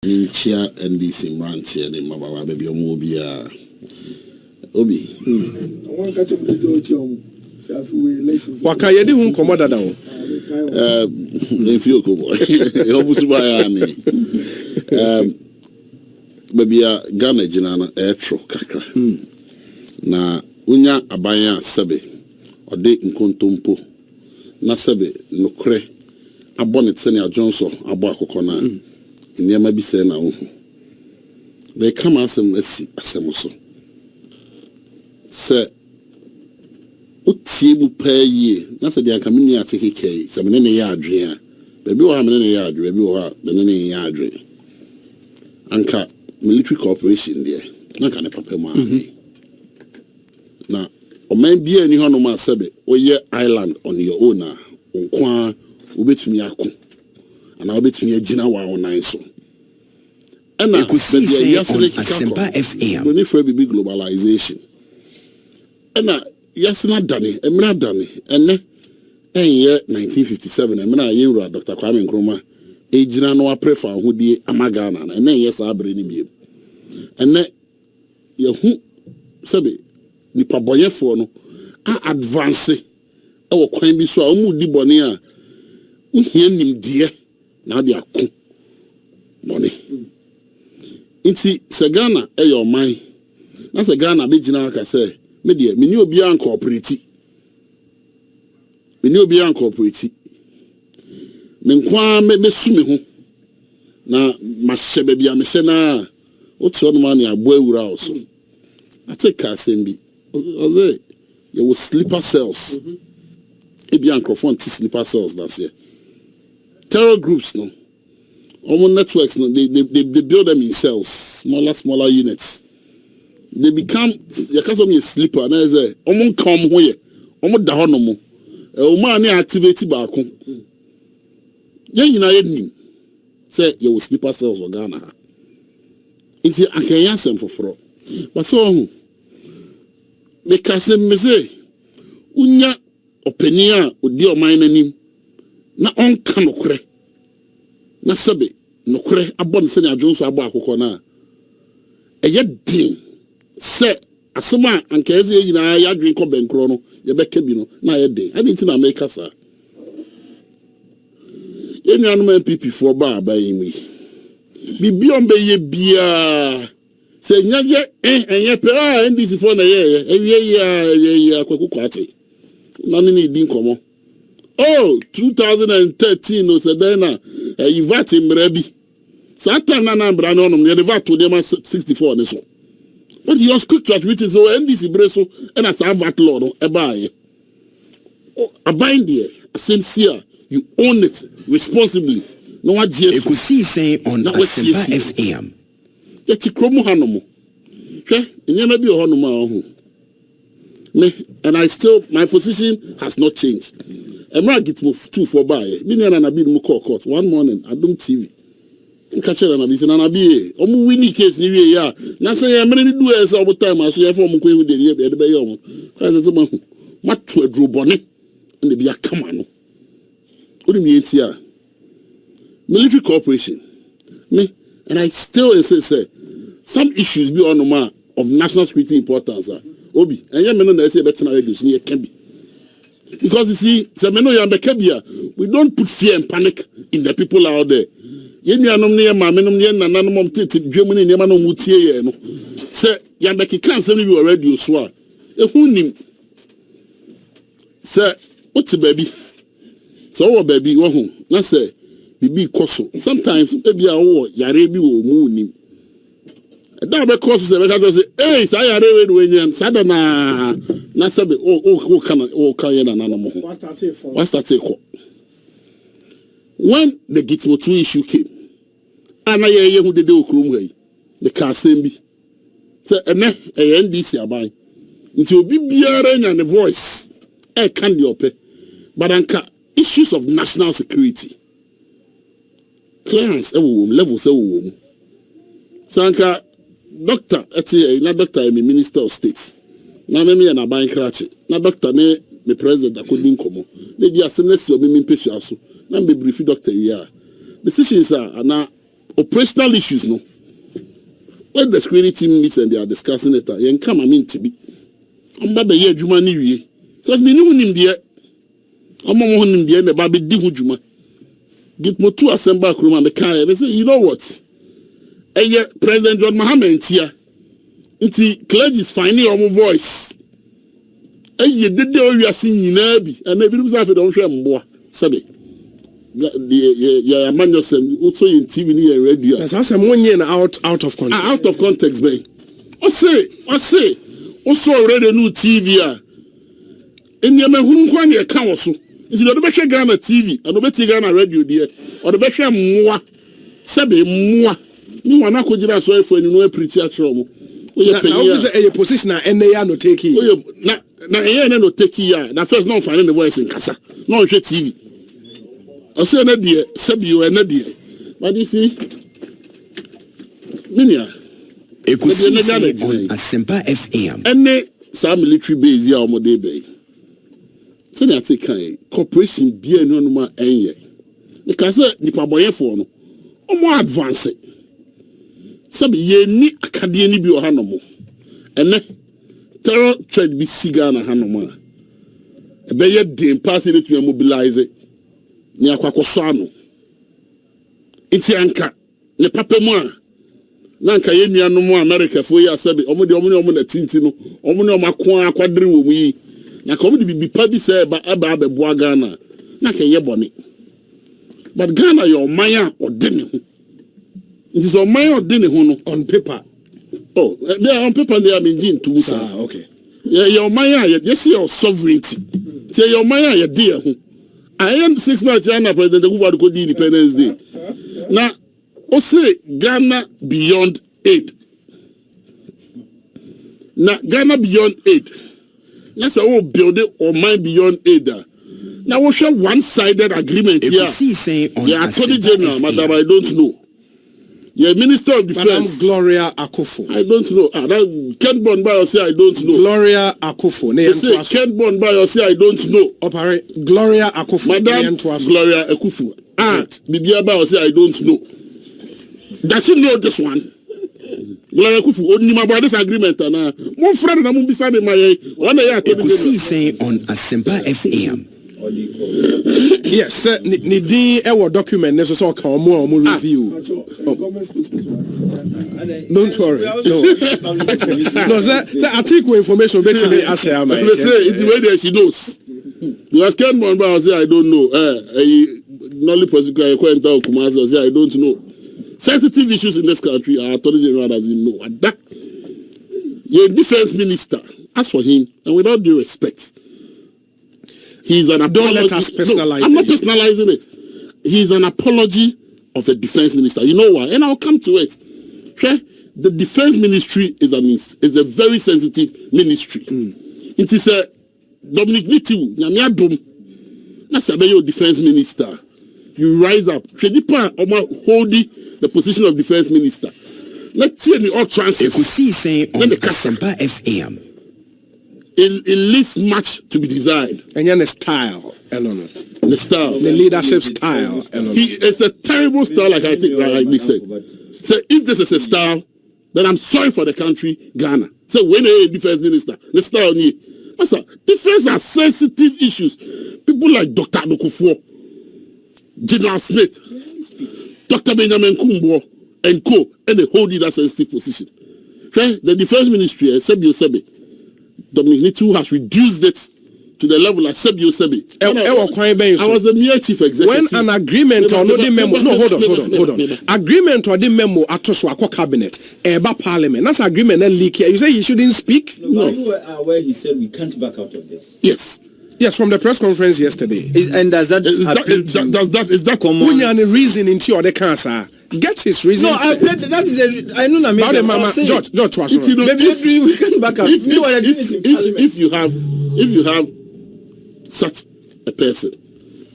Ninchia NDC Branch and Mama Baby Omobia Obi. I want to catch up with you. Waka yedi hun komo dada o. If you go boy. Baby Ghana jinana etro kakra. Na unya abanya sebe ode nkontompo na sebe nokre abonet senior Johnson abo akoko na nneema bi se na ho. They come asem asi asem so. Se utie mu paye na se dia kamini ateke kai se me ne ya adwen a bebi wo ha me ne ya adwen bebi wo ha me ne ya adwen anka military corporation there na ka ne papa mu na o man bia ni hono ma sebe oye island on your own a nkwa obetumi akọ ana obetumi agina wa onan so ana ekusi Asempa FM no need for big globalization ana yasina dane emra dane ene enye 1957 emra yinra Dr. Kwame Nkrumah ejina no aprefa hodie amagana na ene enye sa abre ni biem ene yehu sebe ni paboyefo no a advance e wo kwan bi so a omu di bone a uhia nimdie na de akọ bone inti se Ghana e your mind na se Ghana be jina aka say me de me ni obi an cooperate me nkwa me sumi ho na mahye bia me hye na otu no ma ne abo awura oso ateka sembi oze you will sleeper cells ebi microphone to sleeper cells that's here terror groups no all networks no they build them in cells smaller units. They become because of me sleeper na say omo come ho ye omo da ho no mo omo na activate ba ko ye nyina ye nim say you will sleeper cells or Ghana inti akanya sem foforo but so me kasem me say unya opani a odi oman nanim na on ka nokre na sebe nokre abon se na adwonso abo akokọ na eye din se asema anka eze yina ya dwen ko benkro no ye beka bi no na ye den adi nti na make sa ye nuanom MPP for ba yi bibi on be ye bia se nyaye enye pe a NDC for na ye ewie akwaku kwate na ni din komo 2013 no se den na yivat mrabi satan na nambra no no ye vat to dem 64 ne so. But he was quick to admit it, so NDC Breso and as I vat law no ebaye. A bind there, a sincere, you own it responsibly. No one just ekusi say on Asempa FM. Yet kromo hanomo. Nyama bi ohonoma ohu. Me and I still my position has not changed. Emra get move 2 for buy. Me na bi mu court one morning Adum TV. Nkachere na bi na bi omu wini case ni wie ya na say ya mere ni do ese obu time aso ya for mu ko ehu de ye be ye omu ka se ma hu matu aduro bone na bi akama no odi mi enti a military corporation me and I still insist say some issues be on ma of national security importance obi enye me no na say better reduce ni e can be because you see say me no ya be kabia we don't put fear and panic in the people out there. Yenuanom ne maamenom ne nananom omtete dwemu ne nema no mutie ye no se yambeki kanse no bi already so a ehunim se oti baby so wo baby wo hu na se bibi koso sometimes ebi a wo yare bi wo mu nim da be koso se be ka say eh sa yare we no enyan sada na se be o kan ye nananom ho what start for when the Gitmo 2 issue came, and I hear who the do Krumway, the Kasembi. So, a NDC abai. Until be bearing and a voice, a candy ope. But anka issues of national security. Clearance, levels, so anka doctor, na doctor, I'm a minister of state. Na me and a buying cratchet. Na doctor, me president, I couldn't come. They be a similar to me, Peshasu. Na be brief doctor we are decisions are na operational issues, no. When the security team meets and they are discussing it, you come, I mean, to be. I'm about the year Juma New because me know him there. I'm on him there, and the baby Dihu Juma. Get more to assemble room and the car. They say, you know what? And President John Mahama here. It's clergy is finding your voice. And you did the all you are seeing in Abbey, and maybe you have it on Shamboa. Sabi. Yeah, man, yourself also in TV and radio. That's a 1 year out of context. Out of context, babe. I say. Also already new TV. In your man who can you account also. If you don't be Ghana TV, and the Ghana radio, dear, or the better moi. Sabi moi. You want to go so for you know preach at home. A position and they are not taking. Now, no take here. Now, first, no finding the voice in Casa. No, TV. I say, no, dear, Sabio, and no, dear. But you see, Minia, Asempa FM. And some military base here on Mode Bay. So, I think corporation be no more any. The Casa, the Paboye for no, or more advanced. Sabi ye ni akadie bi ohanomo ene terror threat bi siga na hanomo a ebe ye den pass it to mobilize ni akwakoso ano iti anka ne papa mu a na anka ye nuano mu America fo ya sabi omo na tinti no omo ne omako akwadere wo mu yi na ka omo de bi pa bi se ba abeboa Ghana na ka ye bone but Ghana your maya odene ho. It is on my ordinary on paper. Oh, they are on paper. They are in too. Okay. Yeah, your Maya, yes, your sovereignty. Say your Maya, your dear. I am 6 months Ghana president who want to go to Independence Day. Now, also Ghana beyond aid. Now, Ghana beyond aid. That's a whole building or mine beyond aid. Now, we share one-sided agreement here. Yeah, Attorney General, Madam, I don't know. Yeah, Minister of Defense. Madam Gloria Akufo. I don't know. That Ken Bonbayo say I don't know. Gloria Akufo. They say Ken Bonbayo say I don't know. Operate Gloria Akufo. Madam Gloria Akufo. Bibiaba say I don't know. Does she know this one? Gloria Akufo. Only my brother's agreement. One friend na beside my one year. On Asempa FM. Yes, Nidi ewo document neso so ka omo review. Don't worry. No, sir, article information bet me ashare my. They say it's the way that she knows. You ask Ken Bonbayo say I don't know. Nolly prosecutor Kwenta Okumaso say I don't know. Sensitive issues in this country are Attorney General doesn't know. And that your defense minister, as for him, and without due respect, he's an apology. Don't let us personalize it. I'm not personalizing it. He's an apology of the defense minister. You know why? And I'll come to it. Okay? The defense ministry is a very sensitive ministry. It is a Dominic Nitiu, that's your defense minister. You rise up. Shedipa holding the position of defense minister. Let's see the all transits. On Asempa FM. It leaves much to be desired. And then the style, the style, the leadership style. It's a terrible style, like I think, like we said. So if this is a style, then I'm sorry for the country, Ghana. So when a defense minister, the style need. Defense are sensitive issues. People like Dr. Dokufo, General Smith, Dr. Benjamin Kumbo, and co, and they hold in that sensitive position. Okay? The defense ministry, Sebio Sebe, Dominic Nitu has reduced it to the level of Sebio Sebe. I was the mere chief executive. When an agreement or not the memo, no, hold on. Agreement or the memo at Toswako cabinet, Eba parliament, that's agreement and leak here. You say he shouldn't speak? No. You were aware he said we can't back out of this. Yes, from the press conference yesterday. And does that is that common? When you have a reason into your cancer, get his reason. No, that is a. I know. George, maybe we can back up. If you have such a person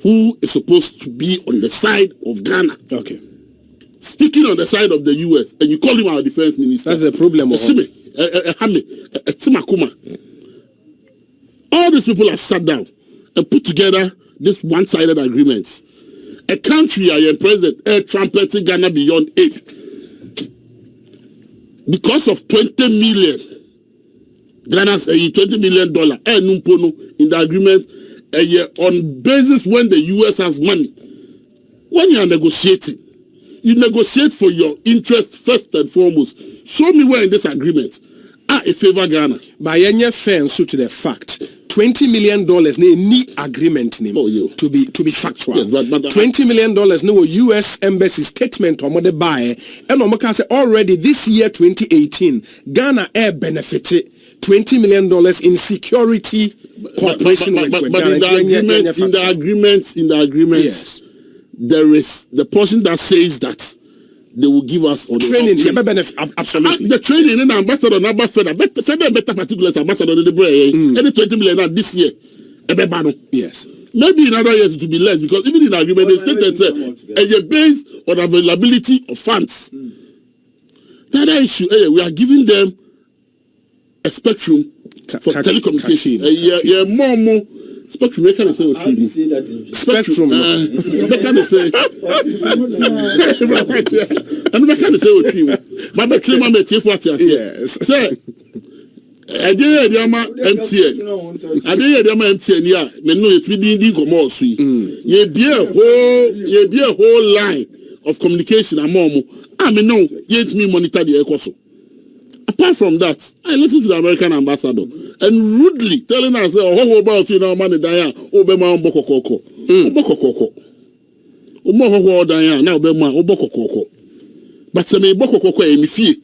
who is supposed to be on the side of Ghana, okay, speaking on the side of the US, and you call him our defense minister, that's the problem. All these people have sat down and put together this one-sided agreement. a country a president trumpeting Ghana beyond aid because of 20 million Ghana's $20 million in the agreement on basis when the US has money. When you are negotiating, you negotiate for your interest first and foremost. Show me where in this agreement it favor Ghana. By any fair so to the fact, $20 million need agreement name to be factual. Yes, but $20 million no US embassy statement on what they buy and on say already this year 2018 Ghana air benefited $20 million in security cooperation with Ghana. Ghana. In the agreement, yes, there is the portion that says that they will give us training. Absolutely. The training in ambassador number better particulars ambassador the any 20 million this year. Yes. Maybe in other years it will be less because even in agreement they state that based on availability of funds. The other issue, we are giving them a spectrum for telecommunication. More spectrum. How do you say that? Spectrum. They can say. I'm not going to say what you. But the claim I'm a chief what you say. Say, I did the MTN. I did the MTN. Yeah, me know it. We didn't go more sweet. You be a whole line of communication. I mean, no, yet me monitor the ECOSO. Apart from that, I listened to the American ambassador and rudely telling us, "Oh, about you know, money Diana, Obama Bokoko, Bokoko, Omo Diana, now Obama Bokoko." But some Bokoko and Mifi.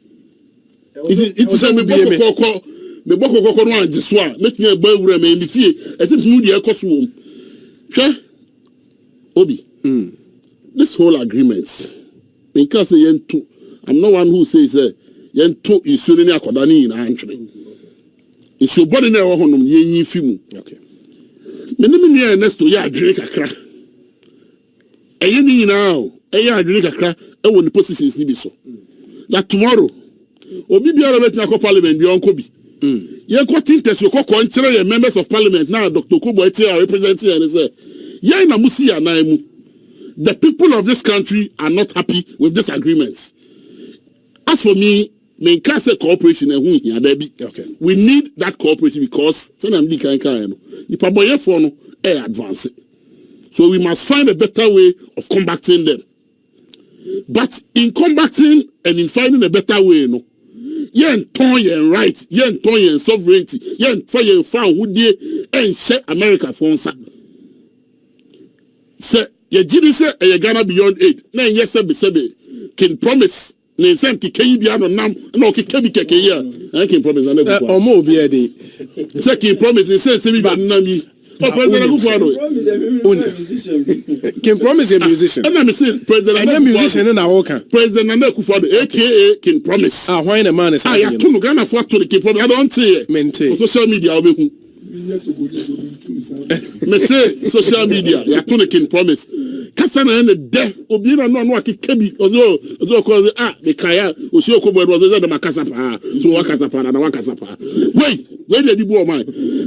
It is a Bokoko, the Bokoko one just one. Make me a boy with me Mifi. As if you the Ecoswom. Obi, this whole agreement, because I'm not one who says yento isuri ni akodani na antwe isu body na honum yenyi fimu okay menim ni Ernesto ya adwere kakra ni nyina o adwere kakra wo ni positions ni bi so that tomorrow obi biara betina ko parliament bi onko bi ye ko tintest ko nkyere ye members of parliament na Dr. Kubo Etia representing and say ye na musi ya na mu the people of this country are not happy with this agreement. As for me, me can't say cooperation and okay. We need that cooperation because the advance. So we must find a better way of combating them. But in combating and in finding a better way, no, yen right, yen sovereignty, yen found who did and share America for us. Say, ye did say a Ghana beyond aid. Now, yes, can promise. Ne sem ki keyi bia no nam na ki kebi keke ya I can promise na go for omo obi e dey say can promise ne say bi nam yi o president go for can promise a musician and me say president na musician na wo kan president na Akufo-Addo aka can promise why the man is ya to no Ghana for to the can promise I don't say maintain social media obehu me say social media ya to the can promise kasa na ne de obi na no akikebi ozo ko the kaya osi okobo edo ozo de makasa pa so wakasa pa na wakasa pa wait the dibo man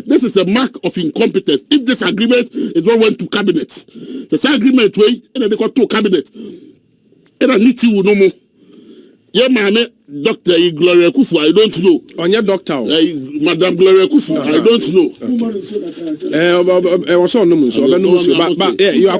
this is a mark of incompetence if this agreement is what went to cabinet this agreement way and they got to cabinet and niti wo no mo ye mame Dr. Gloria Kufu I don't know onye doctor Madam Gloria Kufu I don't know also no so but you are